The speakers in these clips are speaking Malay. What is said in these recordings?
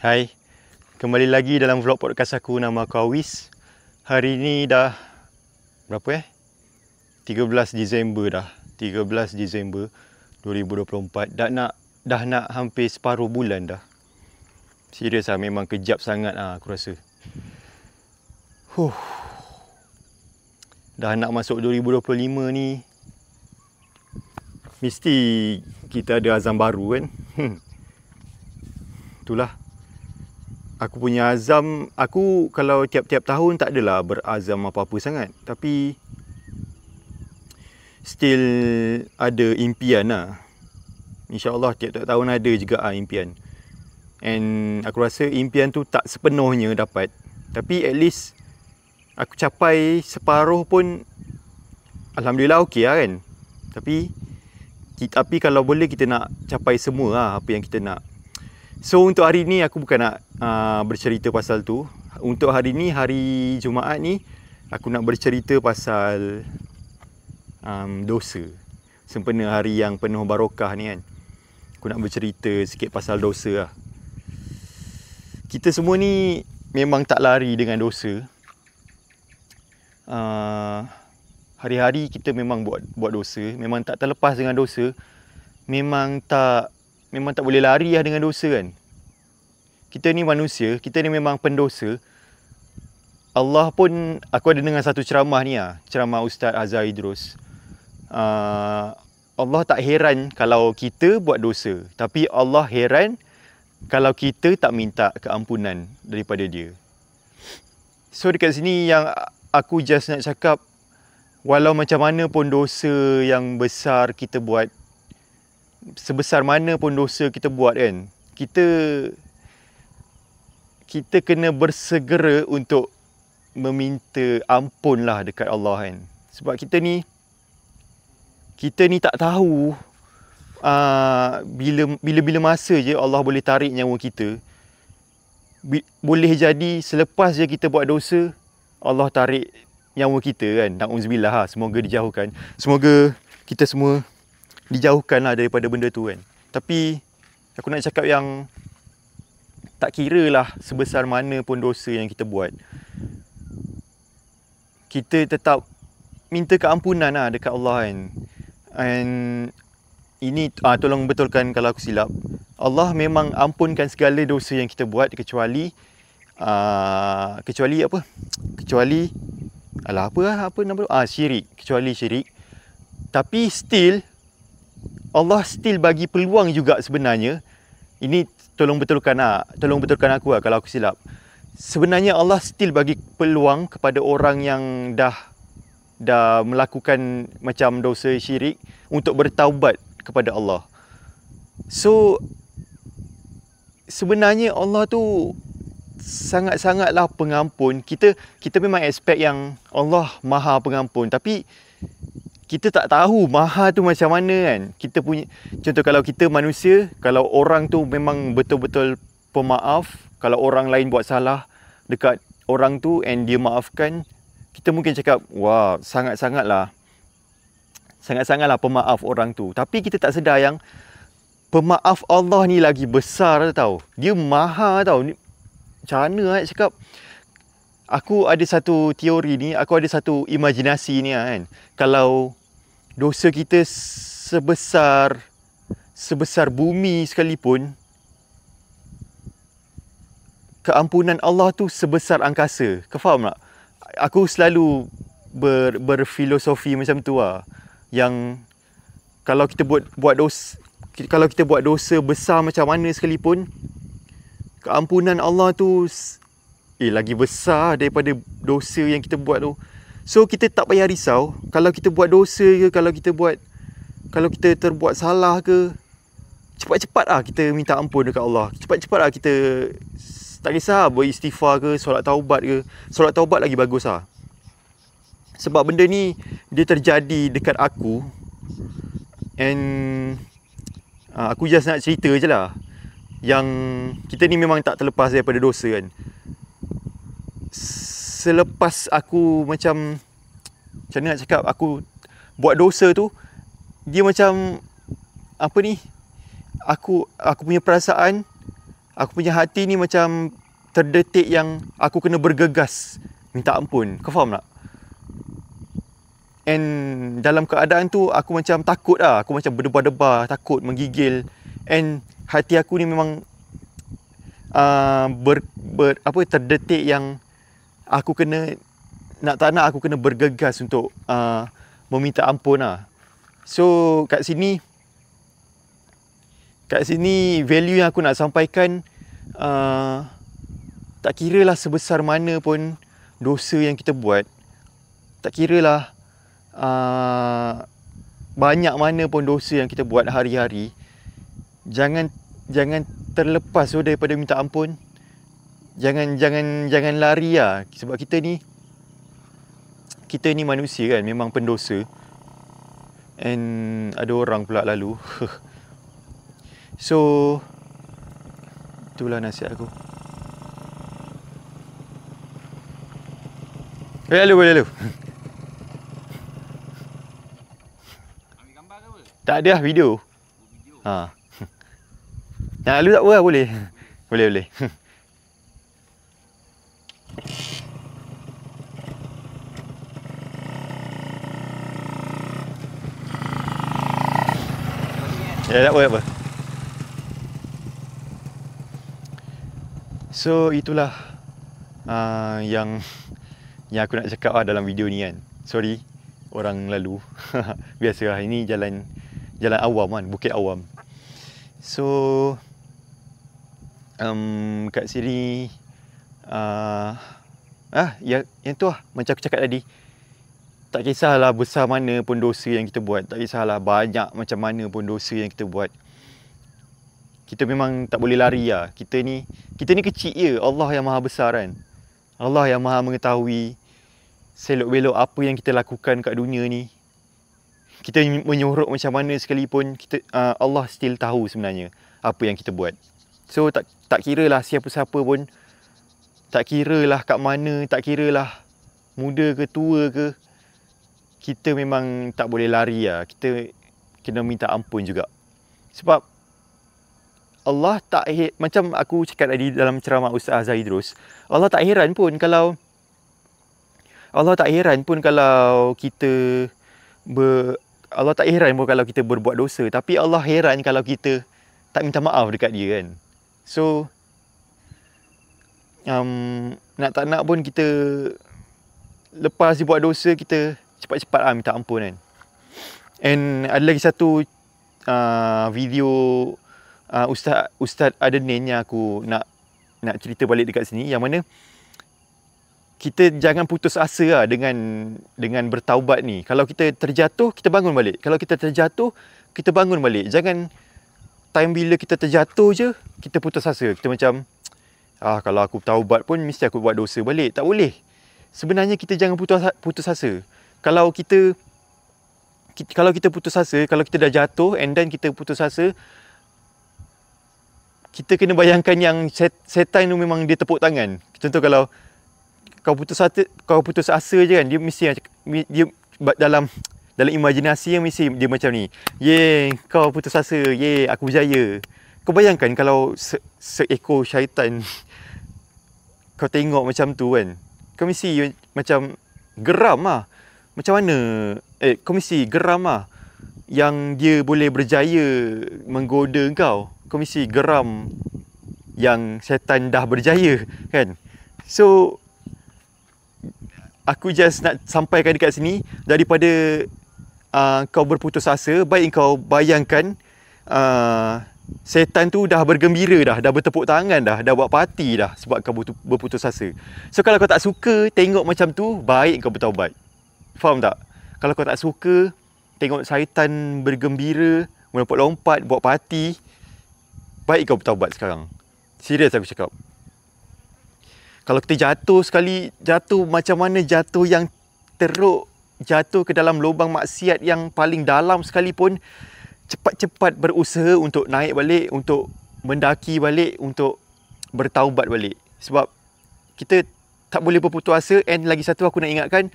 Hai, kembali lagi dalam vlog podcast aku. Nama aku Awis. Hari ni dah berapa 13 Disember dah. 13 Disember 2024. Dah nak hampir separuh bulan dah. Serius lah, memang kejap sangat aku rasa. Dah nak masuk 2025 ni. Mesti kita ada azam baru kan. Itulah. Aku punya azam, aku kalau tiap-tiap tahun tak adalah berazam apa-apa sangat. Tapi still ada impian lah. InsyaAllah tiap-tiap tahun ada juga impian. And aku rasa impian tu tak sepenuhnya dapat. Tapi at least aku capai separuh pun Alhamdulillah okey lah kan. Tapi kalau boleh kita nak capai semua lah apa yang kita nak. So untuk hari ni aku bukan nak bercerita pasal tu. Untuk hari ni, hari Jumaat ni, aku nak bercerita pasal dosa. Sempena hari yang penuh barakah ni kan. Aku nak bercerita sikit pasal dosa lah. Kita semua ni memang tak lari dengan dosa. Hari-hari kita memang buat dosa. Memang tak terlepas dengan dosa. Memang tak boleh lari lah dengan dosa kan. Kita ni manusia, kita ni memang pendosa. Allah pun, aku ada dengar satu ceramah ni lah, ceramah Ustaz Azhar Idrus. Allah tak heran kalau kita buat dosa, tapi Allah heran kalau kita tak minta keampunan daripada dia. So dekat sini yang aku just nak cakap, walau macam mana pun dosa yang besar kita buat, sebesar mana pun dosa kita buat kan, kita kena bersegera untuk meminta ampun lah dekat Allah kan. Sebab kita ni tak tahu bila masa je Allah boleh tarik nyawa kita. Boleh jadi selepas je kita buat dosa, Allah tarik nyawa kita kan. Na'udzubillah, semoga dijauhkan. Semoga kita semua dijauhkan lah daripada benda tu kan. Tapi aku nak cakap yang tak kira lah sebesar mana pun dosa yang kita buat, kita tetap minta keampunan lah dekat Allah kan. And ini tolong betulkan kalau aku silap. Allah memang ampunkan segala dosa yang kita buat kecuali syirik. Kecuali syirik. Tapi still Allah still bagi peluang juga sebenarnya. Ini tolong betulkan aku lah kalau aku silap. Sebenarnya Allah still bagi peluang kepada orang yang dah melakukan macam dosa syirik untuk bertaubat kepada Allah. So sebenarnya Allah tu sangat-sangatlah pengampun. Kita memang expect yang Allah Maha Pengampun, tapi kita tak tahu Maha tu macam mana kan. Kita punya, contoh kalau kita manusia, kalau orang tu memang betul-betul pemaaf, kalau orang lain buat salah dekat orang tu and dia maafkan, kita mungkin cakap, wah, sangat-sangatlah pemaaf orang tu. Tapi kita tak sedar yang pemaaf Allah ni lagi besar tau. Dia Maha tau. Macam mana nak cakap? Aku ada satu teori ni, aku ada satu imajinasi ni kan. Kalau dosa kita sebesar bumi sekalipun, keampunan Allah tu sebesar angkasa. Kau faham tak? Aku selalu berfilosofi macam tu lah. Yang kalau kita buat dosa besar macam mana sekalipun, keampunan Allah tu lagi besar daripada dosa yang kita buat tu. So kita tak payah risau kalau kita buat dosa ke, kalau kita terbuat salah ke, cepat-cepat lah kita minta ampun dekat Allah. Cepat-cepat lah kita, tak kisah beristighfar ke, solat taubat ke. Solat taubat lagi bagus lah. Sebab benda ni dia terjadi dekat aku. And aku just nak cerita je lah, yang kita ni memang tak terlepas daripada dosa kan. Selepas aku macam mana nak cakap, aku buat dosa tu, dia macam apa ni, aku punya perasaan, aku punya hati ni macam terdetik yang aku kena bergegas minta ampun. Kau faham tak? And dalam keadaan tu aku macam takut lah. Aku macam berdebar-debar, takut, menggigil. And hati aku ni memang terdetik yang aku kena, nak tak nak aku kena bergegas untuk meminta ampun lah. So kat sini value yang aku nak sampaikan, tak kira lah sebesar mana pun dosa yang kita buat, tak kira lah banyak mana pun dosa yang kita buat hari-hari, jangan terlepas daripada minta ampun. Jangan lari lah. Sebab kita ni manusia kan, memang pendosa. And ada orang pula lalu. So itulah nasihat aku. Boleh lalu. Ambil gambar ke apa? Tak ada lah, video. Ha. Nak lalu tak apa lah, boleh. Boleh. Ya, tak apa. So itulah yang aku nak cakap lah dalam video ni kan. Sorry orang lalu. Biasalah, ini jalan awam kan, bukit awam. So kat sini yang tu lah, macam aku cakap tadi, tak kisahlah besar mana pun dosa yang kita buat, tak kisahlah banyak macam mana pun dosa yang kita buat, kita memang tak boleh lari lah. Kita ni kecil je. Allah yang maha besar kan. Allah yang maha mengetahui selok-belok apa yang kita lakukan kat dunia ni. Kita menyorok macam mana sekalipun, Allah still tahu sebenarnya apa yang kita buat. So tak kiralah siapa-siapa pun, tak kiralah kat mana, tak kiralah muda ke tua ke, kita memang tak boleh lari lah. Kita kena minta ampun juga. Sebab Allah tak, macam aku cakap tadi dalam ceramah Ustaz Zaidrus, Allah tak heran pun kalau kita berbuat dosa, tapi Allah heran kalau kita tak minta maaf dekat dia kan. So nak tak nak pun kita, lepas dia buat dosa, kita cepat-cepat minta ampun kan. And ada lagi satu video Ustaz Adenin yang aku nak cerita balik dekat sini, yang mana kita jangan putus asa lah dengan bertaubat ni. Kalau kita terjatuh, kita bangun balik. Kalau kita terjatuh, kita bangun balik. Jangan time bila kita terjatuh je, kita putus asa. Kita macam, kalau aku taubat pun mesti aku buat dosa balik. Tak boleh. Sebenarnya kita jangan putus asa. Kalau kita putus asa, kalau kita dah jatuh and then kita putus asa, kita kena bayangkan yang setan tu memang dia tepuk tangan. Contoh kalau kau putus asa je kan, dia mesti dia dalam imajinasi yang mesti dia macam ni. Ye, kau putus asa. Ye, aku berjaya. Kau bayangkan kalau seekor syaitan kau tengok macam tu kan, kau mesti macam geram lah. Macam mana? Kau mesti geram lah. Yang dia boleh berjaya menggoda kau. Kau mesti geram yang setan dah berjaya kan. So aku just nak sampaikan dekat sini, daripada kau berputus asa, baik kau bayangkan setan tu dah bergembira dah bertepuk tangan dah buat parti dah sebab kau berputus asa. So kalau kau tak suka tengok macam tu, baik kau bertaubat. Faham tak? Kalau kau tak suka tengok syaitan bergembira, melompat-lompat, buat parti, baik kau bertaubat sekarang. Serius aku cakap. Kalau kita jatuh sekali, jatuh macam mana, jatuh yang teruk, jatuh ke dalam lubang maksiat yang paling dalam sekalipun, cepat-cepat berusaha untuk naik balik, untuk mendaki balik, untuk bertaubat balik. Sebab kita tak boleh berputus asa. And lagi satu aku nak ingatkan,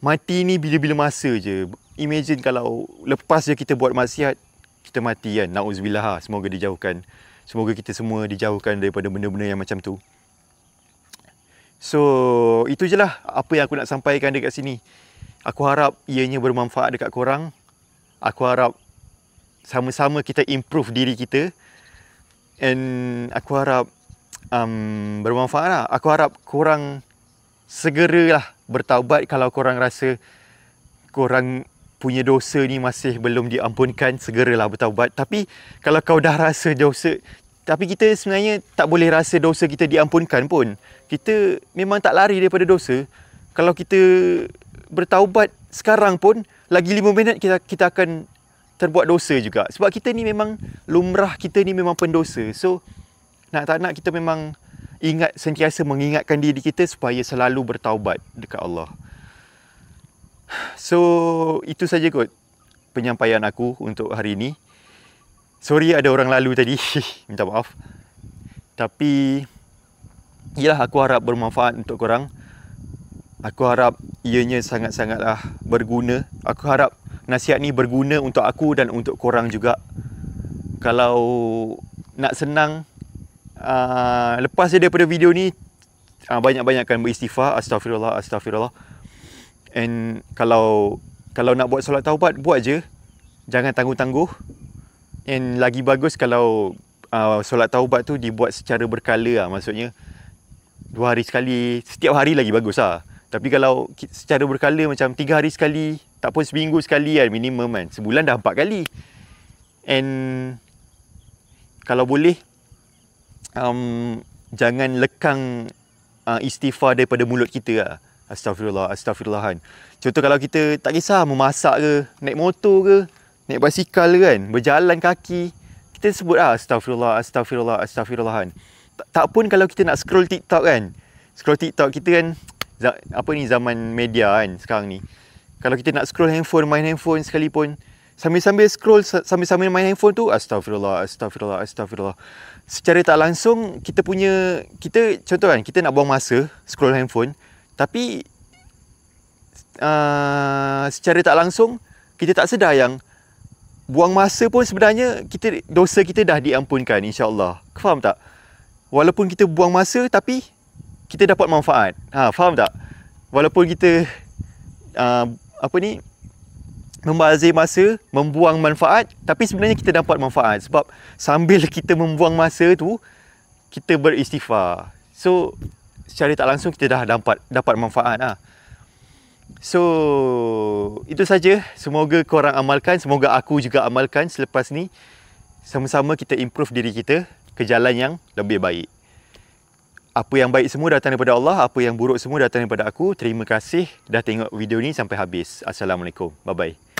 mati ni bila-bila masa je. Imagine kalau lepas je kita buat maksiat, kita mati kan. Na'udzubillah, semoga dijauhkan. Semoga kita semua dijauhkan daripada benda-benda yang macam tu. So, itu je lah apa yang aku nak sampaikan dekat sini. Aku harap ianya bermanfaat dekat korang. Aku harap sama-sama kita improve diri kita. And aku harap bermanfaat lah. Aku harap korang segeralah bertaubat kalau korang rasa korang punya dosa ni masih belum diampunkan. Segeralah bertaubat. Tapi kalau kau dah rasa dosa, tapi kita sebenarnya tak boleh rasa dosa kita diampunkan pun. Kita memang tak lari daripada dosa. Kalau kita bertaubat sekarang pun, lagi 5 minit kita akan terbuat dosa juga. Sebab kita ni memang lumrah, kita ni memang pendosa. So, nak tak nak kita memang sentiasa mengingatkan diri kita supaya selalu bertaubat dekat Allah. So, itu saja kot penyampaian aku untuk hari ini. Sorry ada orang lalu tadi. Minta maaf. Tapi yalah, aku harap bermanfaat untuk korang. Aku harap ianya sangat-sangatlah berguna. Aku harap nasihat ni berguna untuk aku dan untuk korang juga. Kalau nak senang, lepas daripada video ni, banyak-banyakkan beristighfar. Astaghfirullah, astaghfirullah. And kalau nak buat solat taubat, buat je. Jangan tangguh-tangguh. And lagi bagus kalau solat taubat tu dibuat secara berkala lah. Maksudnya 2 hari sekali, setiap hari lagi bagus lah. Tapi kalau secara berkala macam 3 hari sekali, tak pun seminggu sekali kan, minimum kan. Sebulan dah 4 kali. And kalau boleh, jangan lekang istighfar daripada mulut kita lah. Astaghfirullah, astaghfirullah kan. Contoh kalau kita tak kisah memasak ke, naik motor ke, naik basikal kan, berjalan kaki, kita sebut lah astaghfirullah, astaghfirullah, astaghfirullah kan. Tak pun kalau kita nak scroll TikTok kan. Scroll TikTok kita kan, zaman media kan sekarang ni. Kalau kita nak scroll handphone, main handphone sekalipun, sambil-sambil scroll, sambil-sambil main handphone tu, astaghfirullah, astaghfirullah, astaghfirullah. Secara tak langsung, kita contoh kan, kita nak buang masa, scroll handphone, tapi secara tak langsung, kita tak sedar yang buang masa pun sebenarnya dosa kita dah diampunkan, insya-Allah. Faham tak? Walaupun kita buang masa, tapi kita dapat manfaat. Faham tak? Walaupun kita membazir masa, membuang manfaat, tapi sebenarnya kita dapat manfaat. Sebab sambil kita membuang masa tu, kita beristighfar. So, secara tak langsung kita dah dapat manfaat lah. So, itu saja. Semoga korang amalkan, semoga aku juga amalkan selepas ni. Sama-sama kita improve diri kita ke jalan yang lebih baik. Apa yang baik semua datang daripada Allah, apa yang buruk semua datang daripada aku. Terima kasih dah tengok video ni sampai habis. Assalamualaikum. Bye-bye.